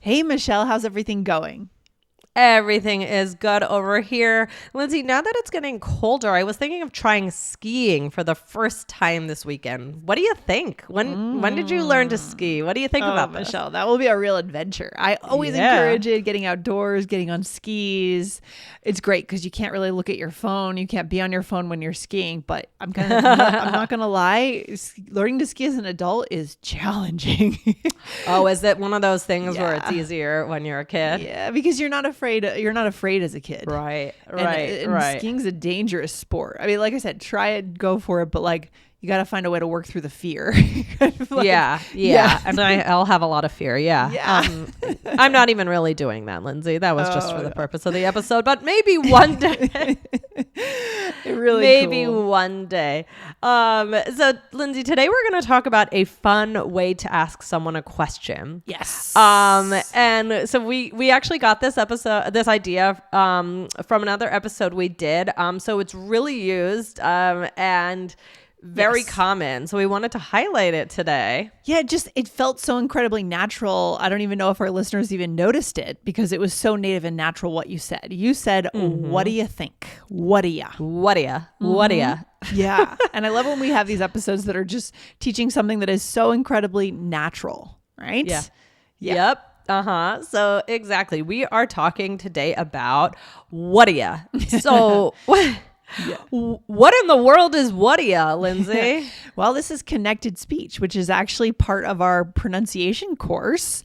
Hey, Michelle, how's everything going? Everything is good over here. Lindsay, now that it's getting colder, I was thinking of trying skiing for the first time this weekend. What do you think? When did you learn to ski? What do you think about this? Michelle, that will be a real adventure. I always encourage it, getting outdoors, getting on skis. It's great because you can't really look at your phone. You can't be on your phone when you're skiing. But I'm not gonna lie, learning to ski as an adult is challenging. Oh, is it one of those things where it's easier when you're a kid? Yeah, because you're not afraid as a kid. Right. Skiing's a dangerous sport. I mean, like I said, try it, go for it, but like you got to find a way to work through the fear. Yeah. And I'll have a lot of fear. Yeah. I'm not even really doing that, Lindsay. That was just for the purpose of the episode, but maybe one day. Maybe cool. one day. So Lindsay, today we're going to talk about a fun way to ask someone a question. Yes. And so we actually got this idea from another episode we did. So it's really used and very common. So we wanted to highlight it today. Yeah, it felt so incredibly natural. I don't even know if our listeners even noticed it because it was so native and natural what you said. You said, what do you think? Whaddaya. Whaddaya. Yeah. And I love when we have these episodes that are just teaching something that is so incredibly natural, right? Yeah. Yep. So exactly. We are talking today about Whaddaya. So what in the world is Whaddaya, Lindsay? Well, this is connected speech, which is actually part of our pronunciation course,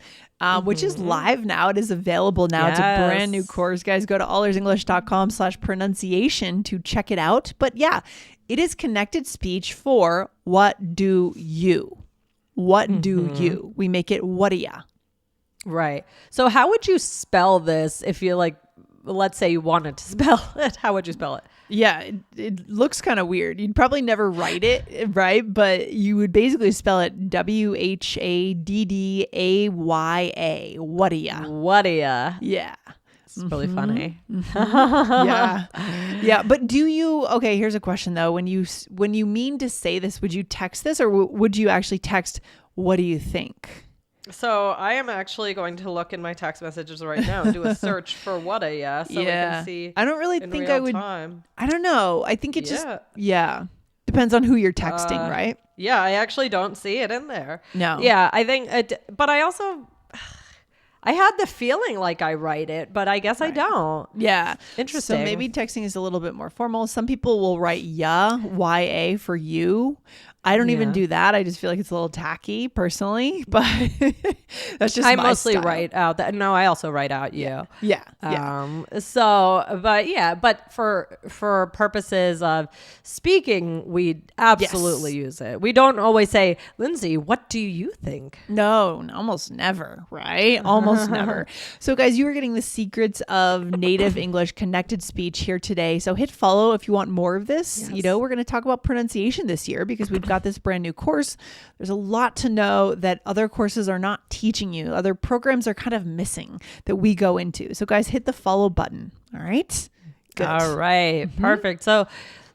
which is live now. It is available now. Yes. It's a brand new course. Guys, go to allearsenglish.com/pronunciation to check it out. But yeah, it is connected speech for what do you? What do you? We make it Whaddaya. Right. So how would you spell this if you let's say you wanted to spell it? How would you spell it? Yeah, it looks kind of weird. You'd probably never write it, right? But you would basically spell it Whaddaya. Whaddaya. Yeah. It's really funny. Yeah. But here's a question though. When you mean to say this, would you text this or would you actually text, what do you think? So I am actually going to look in my text messages right now and do a search for Whaddaya so we can see. I don't really think I would. Time. I don't know. I think it just depends on who you're texting, right? Yeah, I actually don't see it in there. No. Yeah, I think, but I also. I had the feeling like I write it, but I guess I don't. Yeah. Interesting. So maybe texting is a little bit more formal. Some people will write Y-A for you. I don't even do that. I just feel like it's a little tacky personally, but that's just I my mostly style. Write out that. No, I also write out you. Yeah. But for purposes of speaking, we absolutely use it. We don't always say, Lindsay, what do you think? No, almost never, right? Almost never. So guys, you are getting the secrets of native English connected speech here today. So hit follow if you want more of this. Yes. You know, we're going to talk about pronunciation this year because we've got this brand new course. There's a lot to know that other courses are not teaching you. Other programs are kind of missing that we go into. So guys, hit the follow button. All right. Good. All right. Perfect. So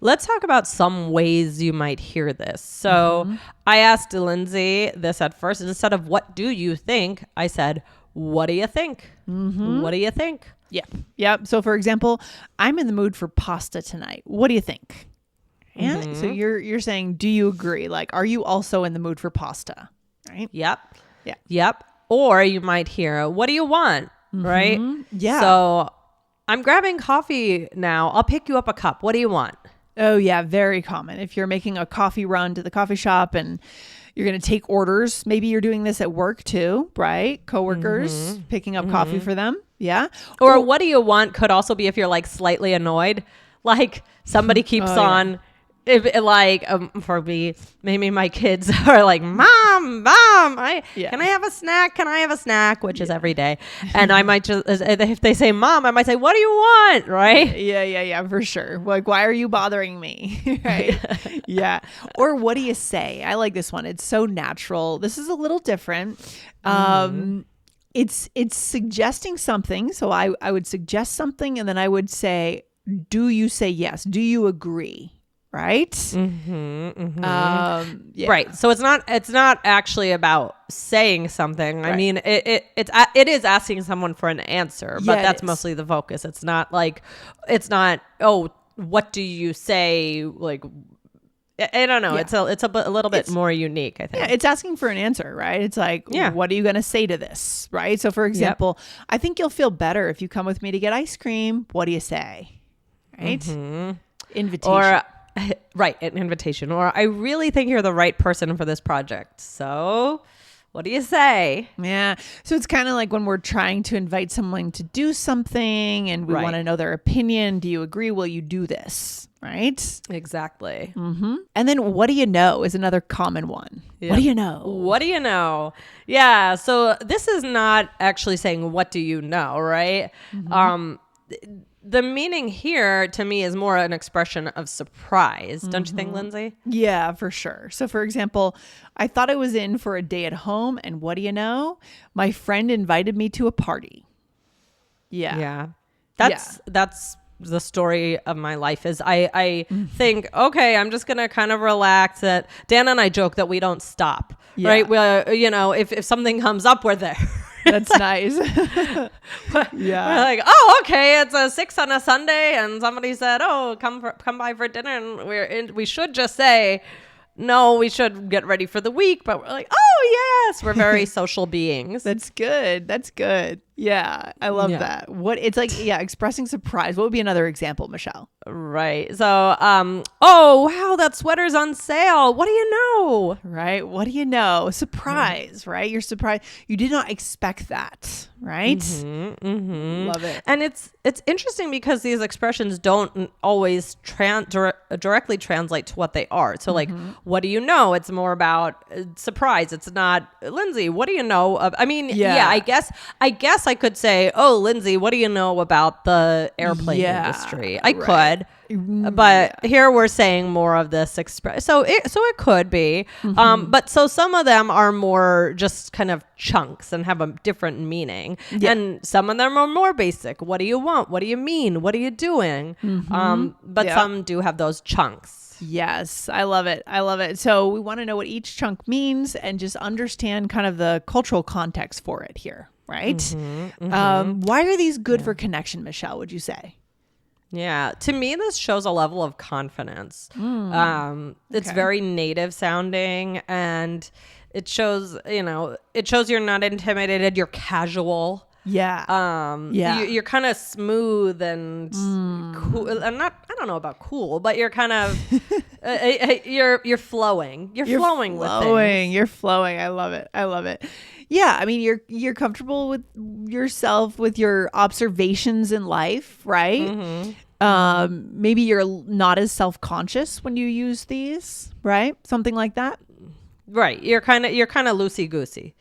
let's talk about some ways you might hear this. So I asked Lindsay this at first. Instead of what do you think, I said, what do you think? What do you think? Yeah. So for example, I'm in the mood for pasta tonight. What do you think? Yeah. So you're saying, do you agree? Like, are you also in the mood for pasta? Right. Yep. Yeah. Yep. Or you might hear, what do you want? Right. Yeah. So I'm grabbing coffee now. I'll pick you up a cup. What do you want? Oh yeah. Very common. If you're making a coffee run to the coffee shop and you're going to take orders, maybe you're doing this at work too, right? Coworkers picking up coffee for them. Yeah. Or what do you want could also be if you're like slightly annoyed, like somebody keeps on. For me, maybe my kids are like, Mom, can I have a snack? Can I have a snack? Which is every day. And I might just, if they say Mom, I might say, what do you want? Right? Yeah, for sure. Like, why are you bothering me? Right? Yeah. Or what do you say? I like this one. It's so natural. This is a little different. It's suggesting something. So I would suggest something and then I would say, do you say yes? Do you agree? right? Yeah. Right. So it's not actually about saying something. I mean, it is asking someone for an answer, but that's mostly the focus. It's not, oh, what do you say? Like, I don't know. Yeah. It's a little bit more unique, I think. Yeah, it's asking for an answer, right? It's like, what are you going to say to this, right? So, for example, I think you'll feel better if you come with me to get ice cream. What do you say? Right? Invitation. Or, right, an invitation. Or, I really think you're the right person for this project. So, what do you say? Yeah. So it's kind of like when we're trying to invite someone to do something and we want to know their opinion. Do you agree? Will you do this? Right? Exactly. And then what do you know is another common one. Yep. What do you know? What do you know? Yeah. So this is not actually saying, what do you know? Right? The meaning here to me is more an expression of surprise. Don't you think, Lindsay? Yeah, for sure. So for example, I thought I was in for a day at home, and what do you know? My friend invited me to a party. Yeah. Yeah. That's the story of my life. Is I think, okay, I'm just going to kind of relax. That Dan and I joke that we don't stop, right? We, if something comes up, we're there. That's nice. Yeah. We're like, oh, okay, it's a 6 on a Sunday, and somebody said, oh, come by for dinner, and we should just say, no, we should get ready for the week, but we're like, oh yes, we're very social beings. That's good. Yeah, I love that. What it's like, expressing surprise. What would be another example, Michelle? Right. So, oh wow, that sweater's on sale. What do you know? Right. What do you know? Surprise. Right. You're surprised. You did not expect that. Right. Love it. And it's interesting because these expressions don't always directly translate to what they are. So, like, what do you know? It's more about surprise. It's not, Lindsay, what do you know? I guess I could say, oh, Lindsay, what do you know about the airplane industry? I could. But here we're saying more of this express. So it could be. But so some of them are more just kind of chunks and have a different meaning. Yeah. And some of them are more basic. What do you want? What do you mean? What are you doing? But some do have those chunks. Yes, I love it. So we want to know what each chunk means and just understand kind of the cultural context for it here, right? Why are these good for connection, Michelle, would you say? Yeah, to me, this shows a level of confidence. It's very native sounding, and it shows you're not intimidated. You're casual. Yeah. You're kind of smooth and cool. I don't know about cool, but you're kind of you're flowing. You're flowing with things. You're flowing. I love it. Yeah, I mean, you're comfortable with yourself, with your observations in life, right? Maybe you're not as self-conscious when you use these, right? Something like that. Right. You're kind of loosey goosey.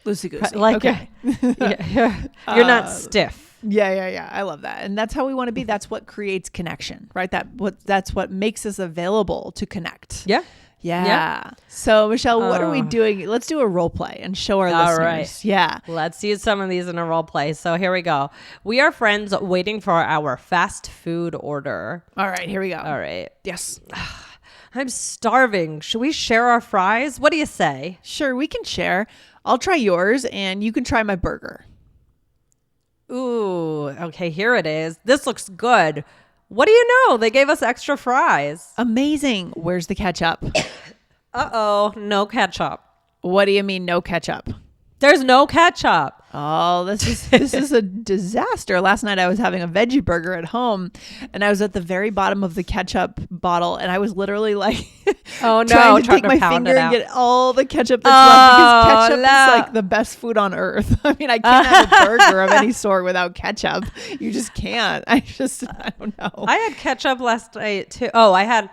Like, okay. You're not stiff. Yeah. I love that. And that's how we want to be. That's what creates connection, right? That's what makes us available to connect. Yeah. So Michelle, what are we doing? Let's do a role play and show our listeners. Right. Yeah. Let's use some of these in a role play. So here we go. We are friends waiting for our fast food order. All right, here we go. All right. Yes. I'm starving. Should we share our fries? What do you say? Sure, we can share. I'll try yours and you can try my burger. Ooh, okay, here it is. This looks good. What do you know? They gave us extra fries. Amazing. Where's the ketchup? Uh-oh, no ketchup. What do you mean no ketchup? There's no ketchup. Oh, this is a disaster. Last night I was having a veggie burger at home and I was at the very bottom of the ketchup bottle and I was literally like trying to take my finger and get all the ketchup that's left because ketchup is like the best food on earth. I mean, I can't have a burger of any sort without ketchup. You just can't. I don't know. I had ketchup last night too. Oh, I had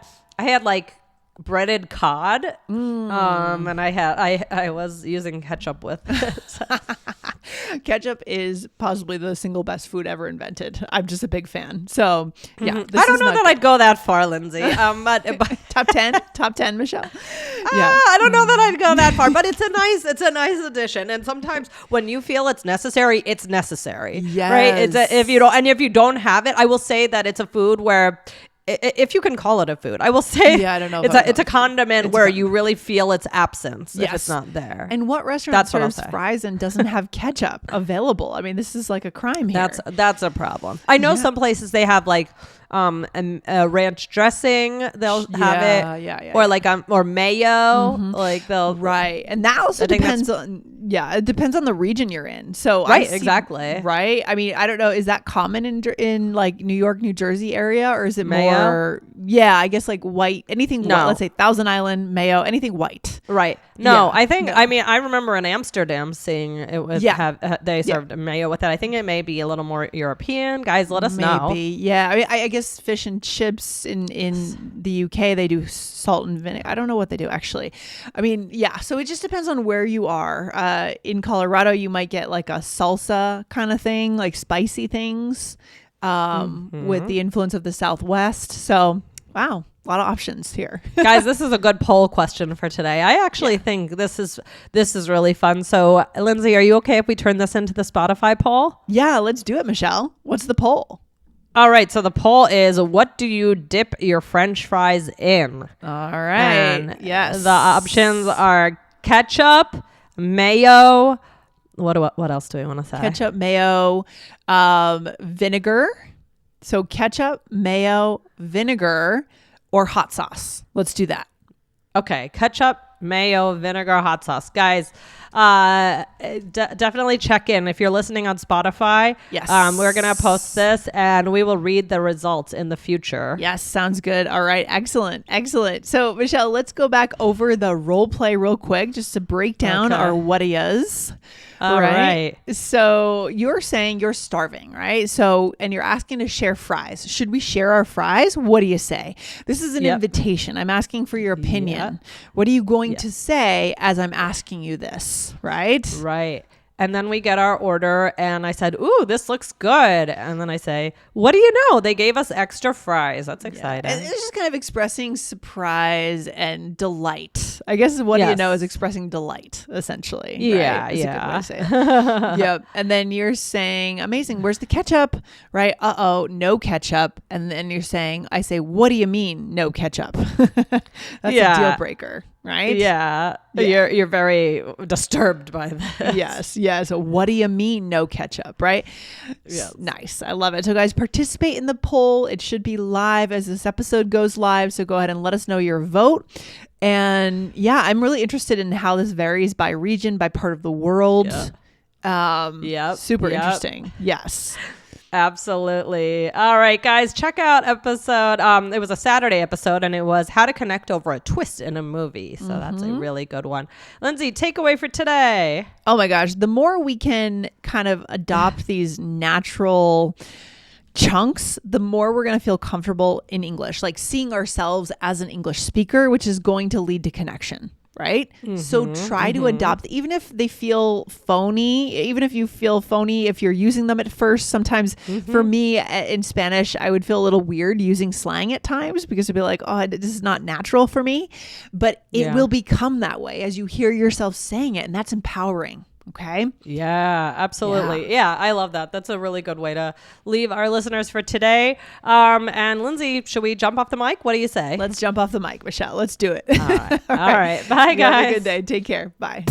like breaded cod, and I was using ketchup with it. Ketchup is possibly the single best food ever invented. I'm just a big fan. So yeah, I don't know that I'd go that far, Lindsay. But top 10, Michelle. I don't know that I'd go that far, but it's a nice addition. And sometimes when you feel it's necessary, it's necessary. Yes. Right. If you don't have it, I will say that it's a food where if you can call it a food, I will say. Yeah, I don't know. It's a condiment where you really feel its absence if it's not there. And what restaurant serves fries and doesn't have ketchup available? I mean, this is like a crime here. That's a problem. I know some places they have like a ranch dressing. They'll have it, or like or mayo. Like they'll and that also depends on it depends on the region you're in. So exactly. Right. I mean, I don't know. Is that common in like New York, New Jersey area, or is it mayo? More? Yeah, I guess like white. Anything. No. White, let's say Thousand Island mayo. Anything white. Right. No, I think. No. I mean, I remember in Amsterdam seeing it was they served mayo with it. I think it may be a little more European. Guys, let us know. Yeah. I mean, I guess fish and chips in the UK they do salt and vinegar. I don't know what they do actually. I mean, yeah. So it just depends on where you are. In Colorado, you might get like a salsa kind of thing, like spicy things, with the influence of the Southwest. So, wow, a lot of options here. Guys, this is a good poll question for today. I actually think this is really fun. So, Lindsay, are you okay if we turn this into the Spotify poll? Yeah, let's do it, Michelle. What's the poll? All right. So the poll is, what do you dip your French fries in? All right. And the options are ketchup, mayo. What else do we want to say? Ketchup, mayo, vinegar. So ketchup, mayo, vinegar, or hot sauce. Let's do that. Okay. Ketchup, mayo, vinegar, hot sauce. Guys, definitely check in. If you're listening on Spotify, yes, we're going to post this and we will read the results in the future. Yes, sounds good. All right. Excellent. So, Michelle, let's go back over the role play real quick just to break down our Whaddayas. All right. So you're saying you're starving, right? So, and you're asking to share fries. Should we share our fries? What do you say? This is an invitation. I'm asking for your opinion. What are you going to say as I'm asking you this, right? Right. And then we get our order and I said, ooh, this looks good. And then I say, what do you know? They gave us extra fries. That's exciting. And it's just kind of expressing surprise and delight. I guess what do you know is expressing delight, essentially. Yeah, right? Is a good way to say it. Yep. And then you're saying, amazing, where's the ketchup? Right? No ketchup. And then you're saying, I say, what do you mean no ketchup? That's a deal breaker. Right? Yeah. You're very disturbed by this. Yes. So what do you mean no ketchup? Right? Yes. Nice. I love it. So guys, participate in the poll. It should be live as this episode goes live. So go ahead and let us know your vote. And I'm really interested in how this varies by region, by part of the world. Super interesting. Yes. Absolutely. All right, guys, check out episode. It was a Saturday episode and it was how to connect over a twist in a movie. So that's a really good one. Lindsay, takeaway for today. Oh my gosh. The more we can kind of adopt these natural chunks, the more we're going to feel comfortable in English, like seeing ourselves as an English speaker, which is going to lead to connection. Right? So try to adopt, even if they feel phony, even if you feel phony, if you're using them at first, sometimes for me in Spanish, I would feel a little weird using slang at times because it'd be like, oh, this is not natural for me, but it will become that way as you hear yourself saying it. And that's empowering. Okay. Yeah, absolutely. Yeah, I love that. That's a really good way to leave our listeners for today. And Lindsay, should we jump off the mic? What do you say? Let's jump off the mic, Michelle. Let's do it. All right. Bye, guys. Have a good day. Take care. Bye.